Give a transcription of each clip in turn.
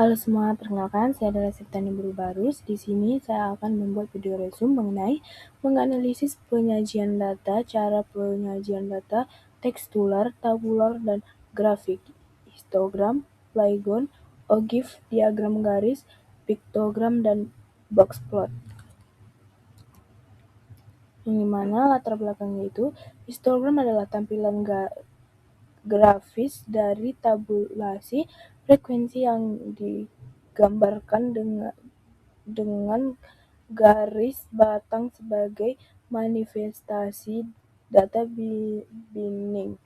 Halo semua, perkenalkan saya adalah Septiani Barubarus. Di sini saya akan membuat video resume mengenai menganalisis penyajian data, cara penyajian data, tekstural, tabular, dan grafik, histogram, polygon, ogive, diagram garis, piktogram, dan box plot. Yang dimana latar belakangnya itu, histogram adalah tampilan grafis dari tabulasi frekuensi yang digambarkan dengan garis batang sebagai manifestasi data binding.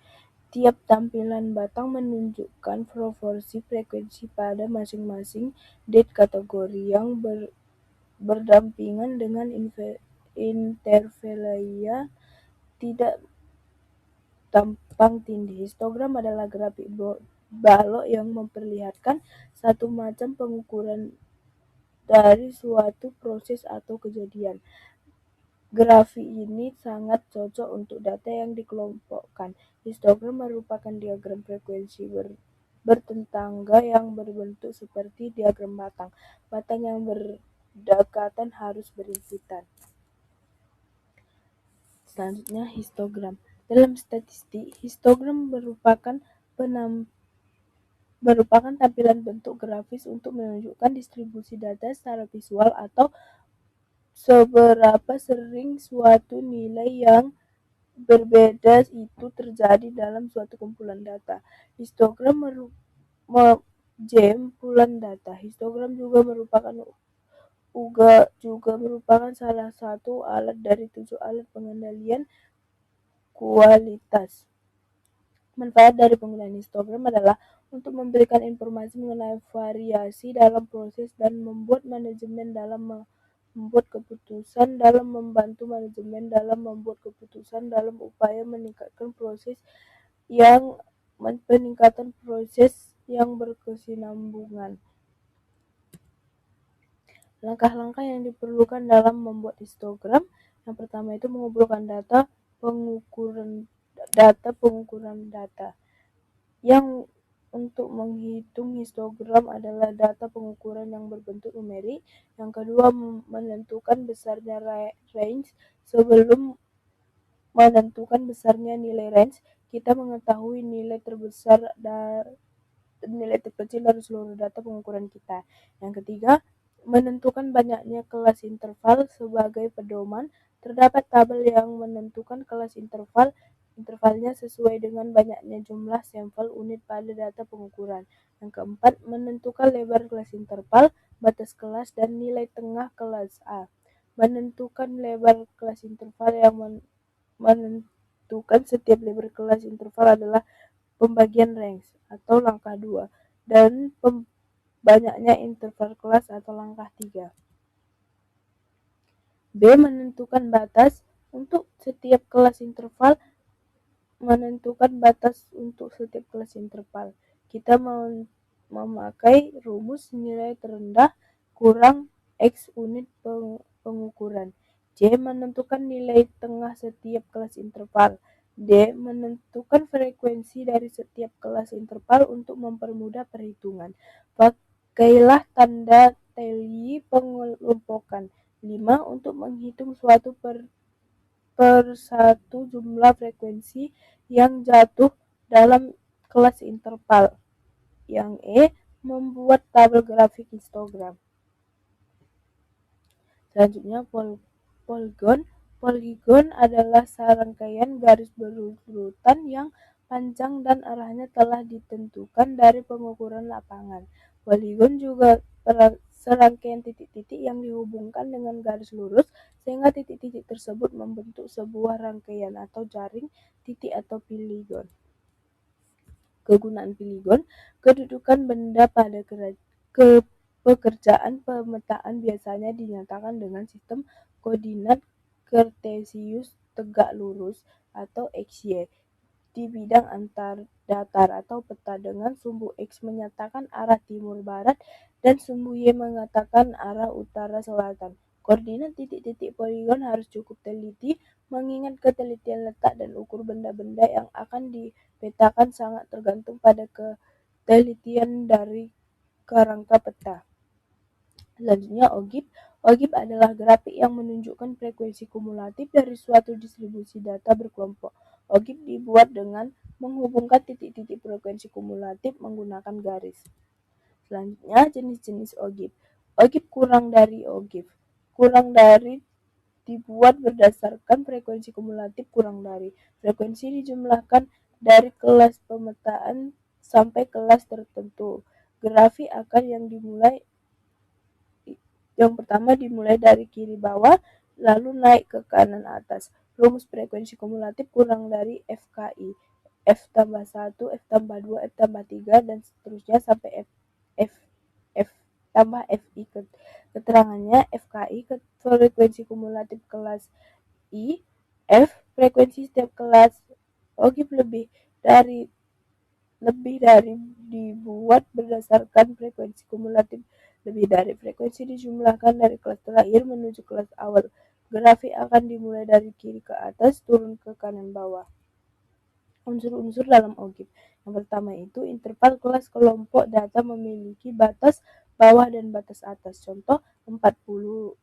Tiap tampilan batang menunjukkan proporsi frekuensi pada masing-masing date kategori yang berdampingan dengan intervalnya tidak tampang tindih. Histogram adalah grafik balok yang memperlihatkan satu macam pengukuran dari suatu proses atau kejadian. Grafik ini sangat cocok untuk data yang dikelompokkan. Histogram merupakan diagram frekuensi bertetangga yang berbentuk seperti diagram batang. Batang yang berdekatan harus berhimpitan. Selanjutnya, histogram. Dalam statistik, histogram merupakan tampilan bentuk grafis untuk menunjukkan distribusi data secara visual atau seberapa sering suatu nilai yang berbeda itu terjadi dalam suatu kumpulan data. Histogram kumpulan data. Histogram juga merupakan salah satu alat dari 7 alat pengendalian kualitas. Manfaat dari penggunaan histogram adalah untuk memberikan informasi mengenai variasi dalam proses dan membuat membantu manajemen dalam membuat keputusan dalam upaya meningkatkan proses yang berkesinambungan. Langkah-langkah yang diperlukan dalam membuat histogram. Yang pertama itu mengumpulkan pengukuran data. Yang untuk menghitung histogram adalah data pengukuran yang berbentuk numerik. Yang kedua, menentukan besarnya range. Sebelum menentukan besarnya nilai range, kita mengetahui nilai terkecil dari seluruh data pengukuran kita. Yang ketiga, menentukan banyaknya kelas interval sebagai pedoman. Terdapat tabel yang menentukan kelas intervalnya sesuai dengan banyaknya jumlah sampel unit pada data pengukuran. Yang keempat, menentukan lebar kelas interval, batas kelas, dan nilai tengah kelas A. Menentukan lebar kelas interval yang menentukan setiap lebar kelas interval adalah pembagian range atau langkah 2 dan banyaknya interval kelas atau langkah 3. B. Menentukan batas untuk setiap kelas interval. Kita memakai rumus nilai terendah kurang X unit pengukuran. C. Menentukan nilai tengah setiap kelas interval. D. Menentukan frekuensi dari setiap kelas interval untuk mempermudah perhitungan. Pakailah tanda teli pengelompokan. 5. Untuk menghitung suatu persatu jumlah frekuensi yang jatuh dalam kelas interval. Yang E. Membuat tabel grafik histogram. Selanjutnya, polygon. Polygon adalah serangkaian garis berurutan yang panjang dan arahnya telah ditentukan dari pengukuran lapangan. Polygon juga serangkaian titik-titik yang dihubungkan dengan garis lurus sehingga titik-titik tersebut membentuk sebuah rangkaian atau jaring titik atau poligon. Kegunaan poligon, kedudukan benda pada pekerjaan pemetaan biasanya dinyatakan dengan sistem koordinat Kartesius tegak lurus atau XY di bidang antar datar atau peta, dengan sumbu X menyatakan arah timur barat dan sumbu Y mengatakan arah utara selatan. Koordinat titik-titik poligon harus cukup teliti mengingat ketelitian letak dan ukur benda-benda yang akan dipetakan sangat tergantung pada ketelitian dari kerangka peta. Selanjutnya OGIF. OGIF adalah grafik yang menunjukkan frekuensi kumulatif dari suatu distribusi data berkelompok. OGIF dibuat dengan menghubungkan titik-titik frekuensi kumulatif menggunakan garis. Selanjutnya jenis-jenis OGIF. OGIF kurang dari OGIF. Kurang dari dibuat berdasarkan frekuensi kumulatif kurang dari. Frekuensi dijumlahkan dari kelas pemetaan sampai kelas tertentu. Grafik akan yang pertama dimulai dari kiri bawah, lalu naik ke kanan atas. Rumus frekuensi kumulatif kurang dari FKI. F tambah 1, F tambah 2, F tambah 3, dan seterusnya sampai F tambah FI. Keterangannya FKI frekuensi kumulatif kelas I, F frekuensi setiap kelas. OGIF lebih dari dibuat berdasarkan frekuensi kumulatif lebih dari. Frekuensi dijumlahkan dari kelas terakhir menuju kelas awal. Grafik akan dimulai dari kiri ke atas, turun ke kanan bawah. Unsur-unsur dalam OGIF. Yang pertama itu interval kelas kelompok data memiliki batas bawah dan batas atas. Contoh 40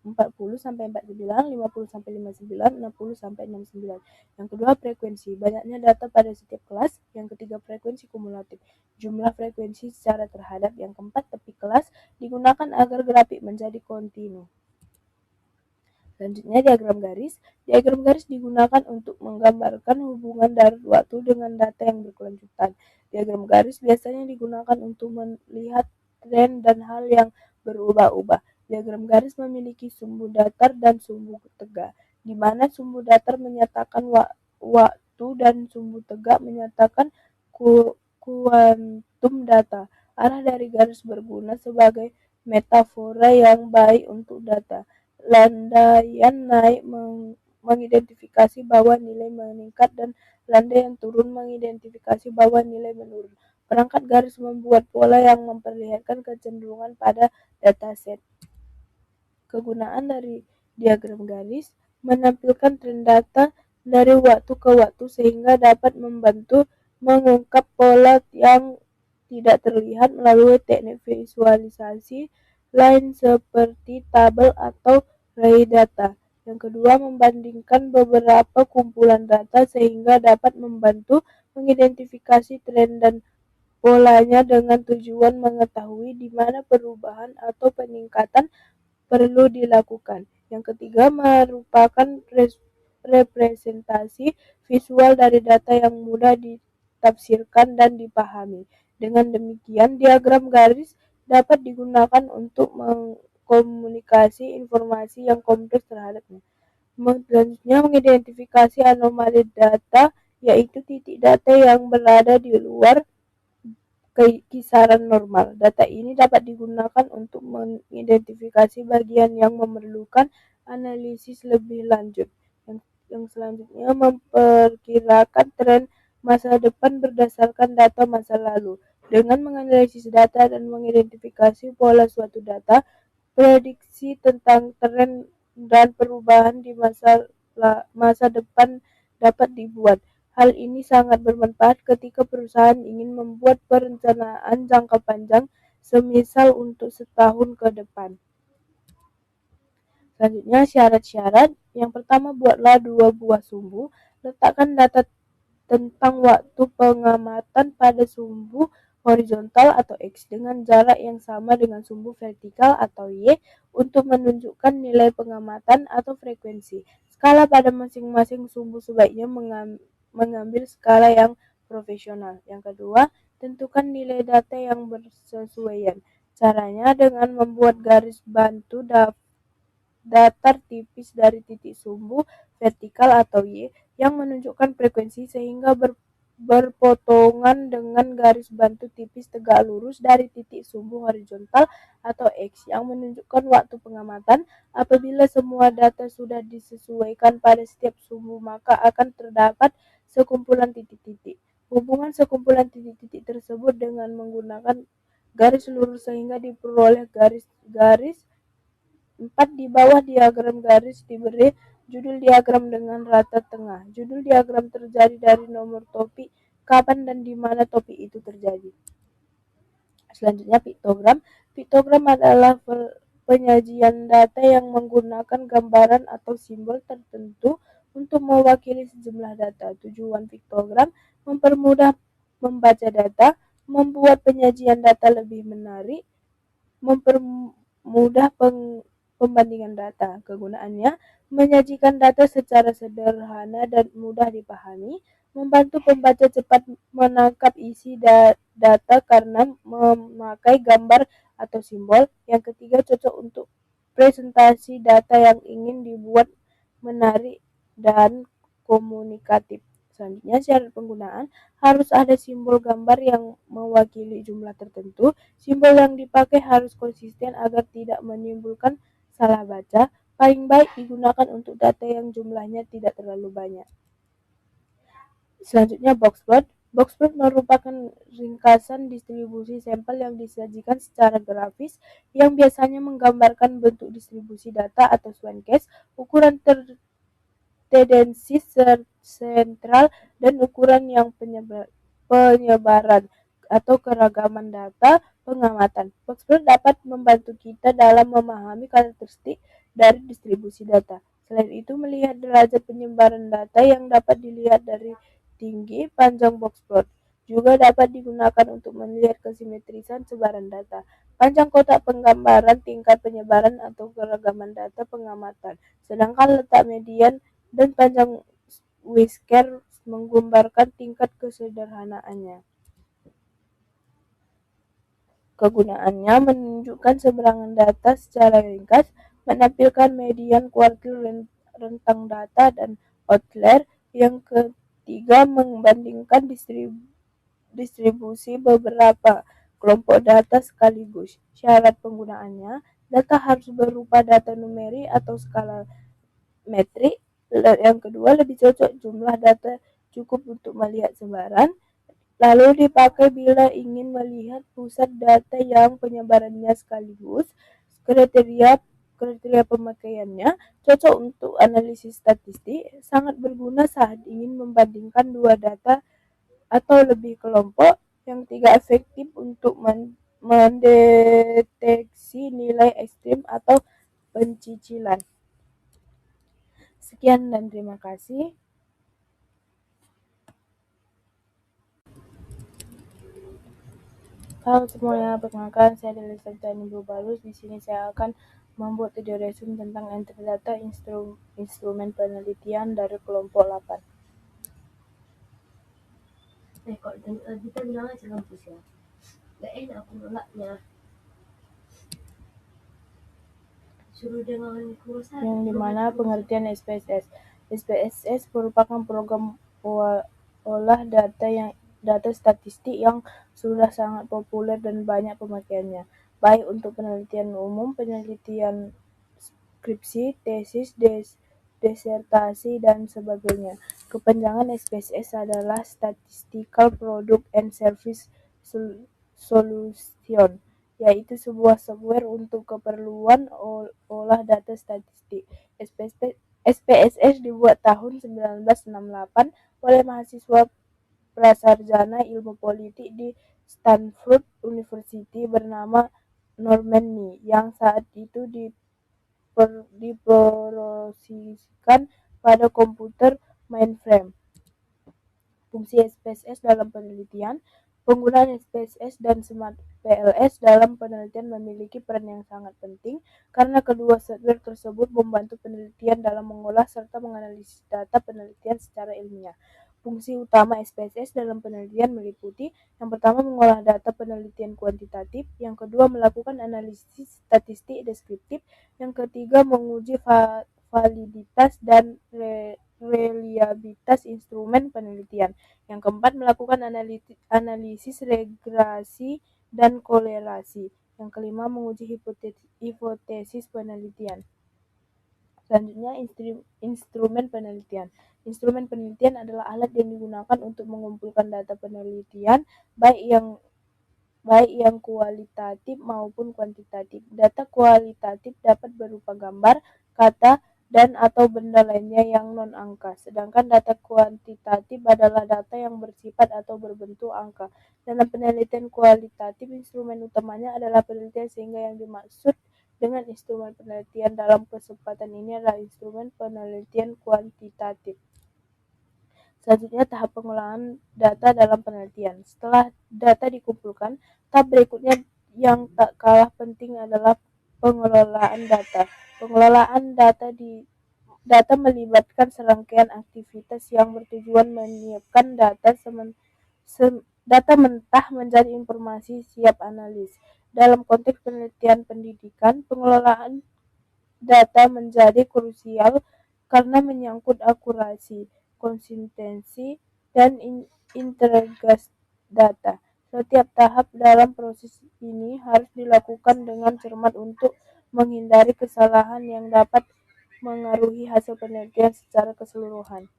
sampai 49, 50 sampai 59, 60 sampai 69. Yang kedua frekuensi, banyaknya data pada setiap kelas. Yang ketiga frekuensi kumulatif, jumlah frekuensi secara terhadap. Yang keempat tepi kelas digunakan agar grafik menjadi kontinu. Selanjutnya diagram garis. Diagram garis digunakan untuk menggambarkan hubungan dari waktu dengan data yang berkelanjutan. Diagram garis biasanya digunakan untuk melihat tren dan hal yang berubah-ubah. Diagram garis memiliki sumbu datar dan sumbu tegak, di mana sumbu datar menyatakan waktu dan sumbu tegak menyatakan kuantum data. Arah dari garis berguna sebagai metafora yang baik untuk data. Landaian naik mengidentifikasi bahwa nilai meningkat dan landaian turun mengidentifikasi bahwa nilai menurun. Perangkat garis membuat pola yang memperlihatkan kecenderungan pada dataset. Kegunaan dari diagram garis menampilkan tren data dari waktu ke waktu sehingga dapat membantu mengungkap pola yang tidak terlihat melalui teknik visualisasi lain seperti tabel atau ray data. Yang kedua, membandingkan beberapa kumpulan data sehingga dapat membantu mengidentifikasi tren dan polanya dengan tujuan mengetahui di mana perubahan atau peningkatan perlu dilakukan. Yang ketiga, merupakan representasi visual dari data yang mudah ditafsirkan dan dipahami. Dengan demikian, diagram garis dapat digunakan untuk mengkomunikasi informasi yang kompleks terhadapnya. Selanjutnya, mengidentifikasi anomali data, yaitu titik data yang berada di luar kisaran normal. Data ini dapat digunakan untuk mengidentifikasi bagian yang memerlukan analisis lebih lanjut. Yang selanjutnya, memperkirakan tren masa depan berdasarkan data masa lalu. Dengan menganalisis data dan mengidentifikasi pola suatu data, prediksi tentang tren dan perubahan di masa depan dapat dibuat. Hal ini sangat bermanfaat ketika perusahaan ingin membuat perencanaan jangka panjang, semisal untuk setahun ke depan. Selanjutnya syarat-syarat. Yang pertama, buatlah 2 buah sumbu. Letakkan data tentang waktu pengamatan pada sumbu horizontal atau X dengan jarak yang sama dengan sumbu vertikal atau Y untuk menunjukkan nilai pengamatan atau frekuensi. Skala pada masing-masing sumbu sebaiknya mengambil skala yang profesional. Yang kedua, tentukan nilai data yang bersesuaian. Caranya dengan membuat garis bantu datar tipis dari titik sumbu vertikal atau Y yang menunjukkan frekuensi sehingga berpotongan dengan garis bantu tipis tegak lurus dari titik sumbu horizontal atau X yang menunjukkan waktu pengamatan. Apabila semua data sudah disesuaikan pada setiap sumbu, maka akan terdapat sekumpulan titik-titik. Hubungan sekumpulan titik-titik tersebut dengan menggunakan garis lurus sehingga diperoleh garis 4 di bawah diagram garis diberi judul diagram dengan rata tengah. Judul diagram terjadi dari nomor topik, kapan dan di mana topik itu terjadi. Selanjutnya piktogram. Piktogram adalah penyajian data yang menggunakan gambaran atau simbol tertentu untuk mewakili sejumlah data. Tujuan piktogram mempermudah membaca data, membuat penyajian data lebih menarik, mempermudah pembandingan data. Kegunaannya menyajikan data secara sederhana dan mudah dipahami, membantu pembaca cepat menangkap isi data karena memakai gambar atau simbol. Yang ketiga, cocok untuk presentasi data yang ingin dibuat menarik dan komunikatif. Selanjutnya, syarat penggunaan harus ada simbol gambar yang mewakili jumlah tertentu. Simbol yang dipakai harus konsisten agar tidak menimbulkan salah baca. Paling baik digunakan untuk data yang jumlahnya tidak terlalu banyak. Selanjutnya, boxplot. Boxplot merupakan ringkasan distribusi sampel yang disajikan secara grafis yang biasanya menggambarkan bentuk distribusi data atau Swain-Case, ukuran tendensi sentral, dan ukuran yang penyebaran atau keragaman data pengamatan. Boxplot dapat membantu kita dalam memahami karakteristik dari distribusi data. Selain itu, melihat derajat penyebaran data yang dapat dilihat dari tinggi panjang boxplot juga dapat digunakan untuk melihat kesimetrisan sebaran data. Panjang kotak penggambaran tingkat penyebaran atau keragaman data pengamatan, sedangkan letak median dan panjang whisker menggambarkan tingkat kesederhanaannya. Kegunaannya menunjukkan sebaran data secara ringkas, menampilkan median, kuartil, rentang data, dan outlier. Yang ketiga, membandingkan distribusi beberapa kelompok data sekaligus. Syarat penggunaannya, data harus berupa data numeri atau skala metrik. Yang kedua, lebih cocok jumlah data cukup untuk melihat sebaran, lalu dipakai bila ingin melihat pusat data yang penyebarannya sekaligus. Kriteria pemakaiannya cocok untuk analisis statistik, sangat berguna saat ingin membandingkan dua data atau lebih kelompok. Yang tiga, efektif untuk mendeteksi nilai ekstrim atau pencicilan. Sekian dan terima kasih. Halo semuanya, perkenalkan saya Deli Sarjani Bubalus. Di sini saya akan membuat video resume tentang entry data instrumen penelitian dari kelompok 8. Kok kita bilang aja kampus ya, gak enak aku nolaknya. Yang dimana pengertian SPSS. SPSS merupakan program olah data statistik yang sudah sangat populer dan banyak pemakaiannya, baik untuk penelitian umum, penelitian skripsi, tesis, disertasi, dan sebagainya. Kepanjangan SPSS adalah Statistical Product and Service Solution, yaitu sebuah software untuk keperluan olah data statistik. SPSS dibuat tahun 1968 oleh mahasiswa prasarjana ilmu politik di Stanford University bernama Norman Nee, yang saat itu diprosesikan pada komputer mainframe. Fungsi SPSS dalam penelitian. Penggunaan SPSS dan Smart PLS dalam penelitian memiliki peran yang sangat penting karena kedua software tersebut membantu penelitian dalam mengolah serta menganalisis data penelitian secara ilmiah. Fungsi utama SPSS dalam penelitian meliputi: yang pertama, mengolah data penelitian kuantitatif; yang kedua, melakukan analisis statistik deskriptif; yang ketiga, menguji validitas dan reliabilitas instrumen penelitian; yang keempat, melakukan analisis regresi dan korelasi; yang kelima, menguji hipotesis penelitian. Selanjutnya, instrumen penelitian. Instrumen penelitian adalah alat yang digunakan untuk mengumpulkan data penelitian, baik yang kualitatif maupun kuantitatif. Data kualitatif dapat berupa gambar, kata, dan atau benda lainnya yang non-angka. Sedangkan data kuantitatif adalah data yang bersifat atau berbentuk angka. Dalam penelitian kualitatif, instrumen utamanya adalah penelitian, sehingga yang dimaksud dengan instrumen penelitian dalam kesempatan ini adalah instrumen penelitian kuantitatif. Selanjutnya, tahap pengolahan data dalam penelitian. Setelah data dikumpulkan, tahap berikutnya yang tak kalah penting adalah pengelolaan data. Pengelolaan data melibatkan serangkaian aktivitas yang bertujuan menyiapkan data mentah menjadi informasi siap analis. Dalam konteks penelitian pendidikan, pengelolaan data menjadi krusial karena menyangkut akurasi, konsistensi, dan integritas data. Setiap tahap dalam proses ini harus dilakukan dengan cermat untuk menghindari kesalahan yang dapat mengaruhi hasil penelitian secara keseluruhan.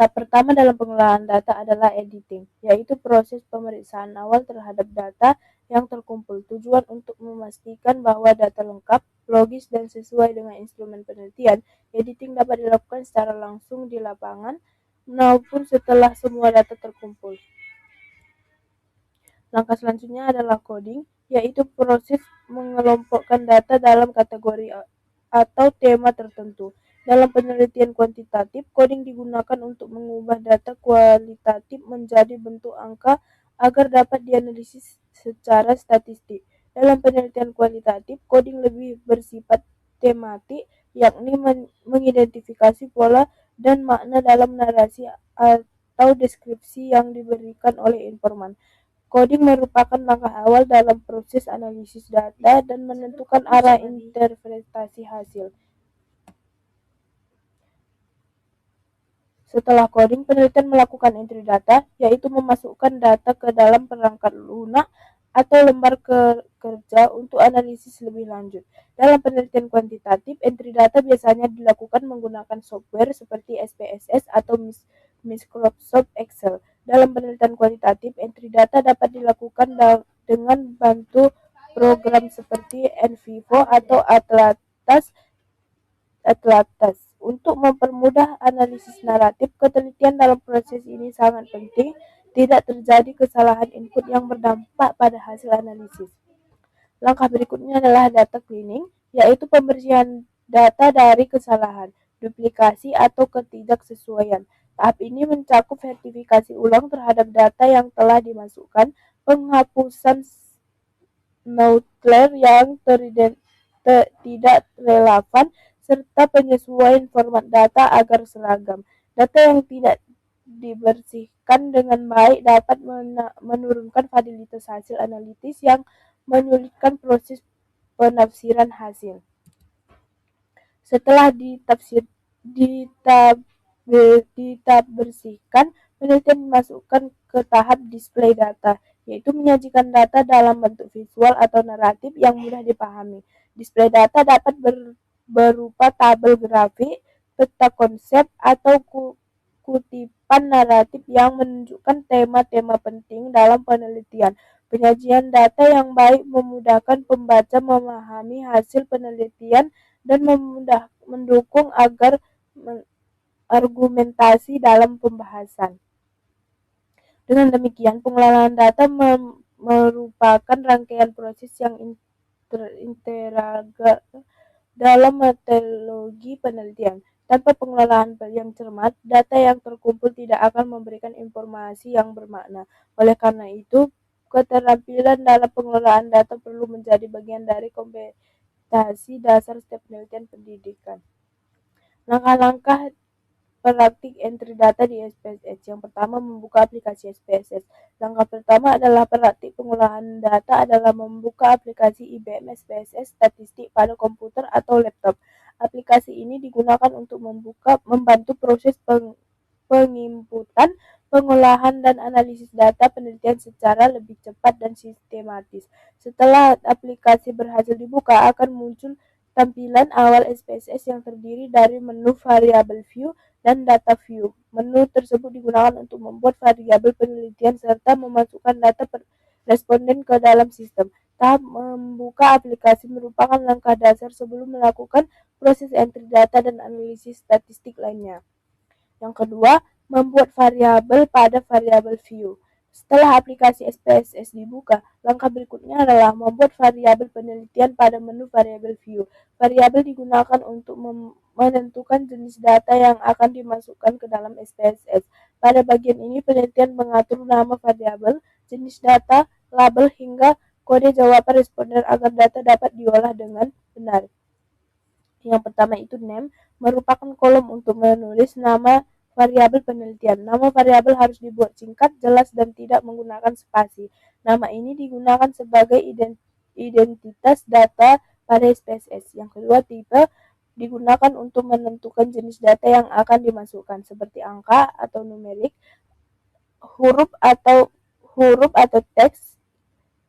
Tahap pertama dalam pengolahan data adalah editing, yaitu proses pemeriksaan awal terhadap data yang terkumpul. Tujuan untuk memastikan bahwa data lengkap, logis, dan sesuai dengan instrumen penelitian. Editing dapat dilakukan secara langsung di lapangan maupun setelah semua data terkumpul. Langkah selanjutnya adalah coding, yaitu proses mengelompokkan data dalam kategori atau tema tertentu. Dalam penelitian kuantitatif, coding digunakan untuk mengubah data kualitatif menjadi bentuk angka agar dapat dianalisis secara statistik. Dalam penelitian kualitatif, coding lebih bersifat tematik, yakni mengidentifikasi pola dan makna dalam narasi atau deskripsi yang diberikan oleh informan. Coding merupakan langkah awal dalam proses analisis data dan menentukan arah interpretasi hasil. Setelah coding, penelitian melakukan entry data, yaitu memasukkan data ke dalam perangkat lunak atau lembar kerja untuk analisis lebih lanjut. Dalam penelitian kuantitatif, entry data biasanya dilakukan menggunakan software seperti SPSS atau Microsoft Excel. Dalam penelitian kualitatif, entry data dapat dilakukan dengan bantu program seperti NVivo atau Atlas untuk mempermudah analisis naratif. Ketelitian dalam proses ini sangat penting, tidak terjadi kesalahan input yang berdampak pada hasil analisis. Langkah berikutnya adalah data cleaning, yaitu pembersihan data dari kesalahan, duplikasi, atau ketidaksesuaian. Tahap ini mencakup verifikasi ulang terhadap data yang telah dimasukkan, penghapusan outlier yang tidak relevan, serta penyesuaian format data agar seragam. Data yang tidak dibersihkan dengan baik dapat menurunkan validitas hasil analitis yang menyulitkan proses penafsiran hasil. Setelah bersihkan, penelitian dimasukkan ke tahap display data, yaitu menyajikan data dalam bentuk visual atau naratif yang mudah dipahami. Display data dapat berupa tabel grafik, peta konsep, atau kutipan naratif yang menunjukkan tema-tema penting dalam penelitian. Penyajian data yang baik memudahkan pembaca memahami hasil penelitian dan mendukung agar argumentasi dalam pembahasan. Dengan demikian, pengelolaan data merupakan rangkaian proses yang integral dalam metodologi penelitian. Tanpa pengelolaan yang cermat, data yang terkumpul tidak akan memberikan informasi yang bermakna. Oleh karena itu, keterampilan dalam pengelolaan data perlu menjadi bagian dari kompetensi dasar setiap penelitian pendidikan. Langkah-langkah praktik entry data di SPSS. Yang pertama, membuka aplikasi SPSS. Langkah pertama adalah praktik pengolahan data adalah membuka aplikasi IBM SPSS Statistik pada komputer atau laptop. Aplikasi ini digunakan untuk membantu proses penginputan, pengolahan, dan analisis data penelitian secara lebih cepat dan sistematis. Setelah aplikasi berhasil dibuka, akan muncul tampilan awal SPSS yang terdiri dari menu variable view dan data view. Menu tersebut digunakan untuk membuat variabel penelitian serta memasukkan data responden ke dalam sistem. Tahap membuka aplikasi merupakan langkah dasar sebelum melakukan proses entry data dan analisis statistik lainnya. Yang kedua, membuat variabel pada variabel view. Setelah aplikasi SPSS dibuka, langkah berikutnya adalah membuat variabel penelitian pada menu variabel view. Variabel digunakan untuk menentukan jenis data yang akan dimasukkan ke dalam SPSS. Pada bagian ini, penelitian mengatur nama variabel, jenis data, label, hingga kode jawaban responden agar data dapat diolah dengan benar. Yang pertama itu name, merupakan kolom untuk menulis nama variabel penelitian. Nama variabel harus dibuat singkat, jelas, dan tidak menggunakan spasi. Nama ini digunakan sebagai identitas data pada SPSS. Yang kedua, tipe digunakan untuk menentukan jenis data yang akan dimasukkan, seperti angka atau numerik, huruf atau teks.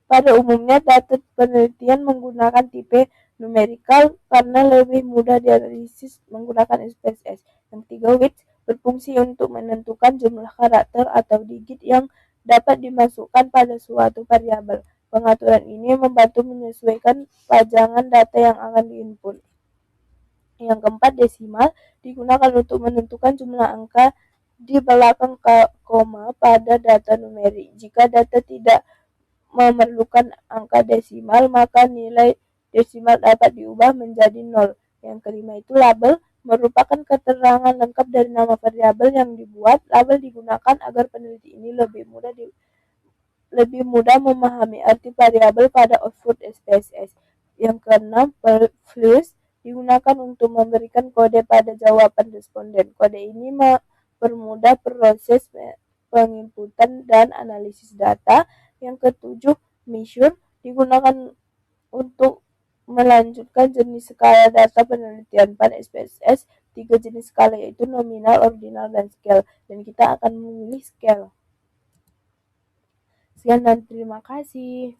Pada umumnya, data penelitian menggunakan tipe numerikal karena lebih mudah dianalisis menggunakan SPSS. Yang ketiga, width berfungsi untuk menentukan jumlah karakter atau digit yang dapat dimasukkan pada suatu variabel. Pengaturan ini membantu menyesuaikan pajangan data yang akan diinput. Yang keempat, desimal digunakan untuk menentukan jumlah angka di belakang koma pada data numerik. Jika data tidak memerlukan angka desimal, maka nilai desimal dapat diubah menjadi 0. Yang kelima itu label, merupakan keterangan lengkap dari nama variabel yang dibuat. Label digunakan agar peneliti ini lebih mudah memahami arti variabel pada output SPSS. Yang keenam, plus digunakan untuk memberikan kode pada jawaban responden. Kode ini mempermudah proses penginputan dan analisis data. Yang ketujuh, measure digunakan untuk melanjutkan jenis skala data penelitian. Pada SPSS, 3 jenis skala yaitu nominal, ordinal, dan scale. Dan kita akan memilih scale. Sekian dan terima kasih.